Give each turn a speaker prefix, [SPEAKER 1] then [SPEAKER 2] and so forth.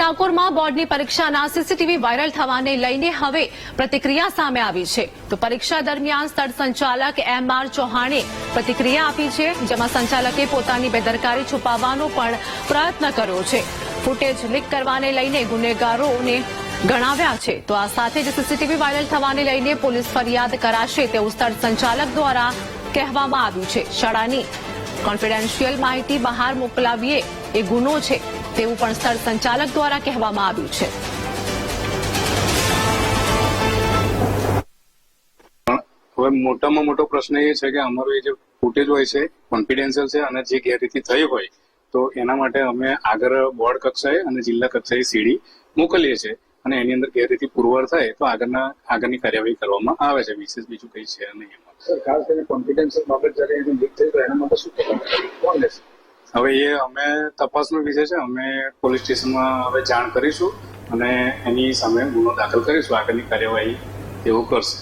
[SPEAKER 1] ડાકોરમાં બોર્ડની પરીક્ષાના CCTV viral થવાને લઈને હવે પ્રતિક્રિયા સામે આવી છે. તો પરીક્ષા દરમિયાન સ્થળ સંચાલક M.R. ચૌહાણે પ્રતિક્રિયા આપી છે, જેમાં સંચાલકે પોતાની બેદરકારી છુપાવવાનો પણ પ્રયત્ન કર્યો છે. ફૂટેજ લીક કરવાને લઈને ગુનેગારોને ગણાવ્યા છે. તો આ સાથે જ સીસીટીવી વાયરલ થવાને લઈને પોલીસ ફરિયાદ કરાશે તેવું સ્થળ સંચાલક દ્વારા કહેવામાં આવ્યું છે. શાળાની કોન્ફિડેન્શિયલ માહિતી બહાર મોકલાવીએ એ ગુનો છે તેવું પણ સ્થળ સંચાલક દ્વારા કહેવામાં આવ્યું છે.
[SPEAKER 2] હવે મોટામાં મોટો પ્રશ્ન એ છે કે અમારું એ જે ફૂટેજ હોય છે કોન્ફિડેન્શિયલ છે અને જે ગેરરીતિ થઈ હોય તો એના માટે અમે આગળ બોર્ડ કક્ષાએ અને જિલ્લા કક્ષાએ સીડી મોકલીએ છીએ અને એની અંદર ગેરરીતિ પુરવાર થાય તો આગળની કાર્યવાહી કરવામાં આવે છે. વિશેષ બીજું કંઈ છે નહીં.
[SPEAKER 3] ખાસ કરીને કોન્ફિડન્શિયલ બાબત જ્યારે એનું લીક થઈ તો એના માટે શું કોણ લેશે?
[SPEAKER 2] હવે એ અમે તપાસનો વિષય છે. અમે પોલીસ સ્ટેશનમાં હવે જાણ કરીશું અને એની સામે ગુનો દાખલ કરીશું. આગળની કાર્યવાહી તેઓ કરશે.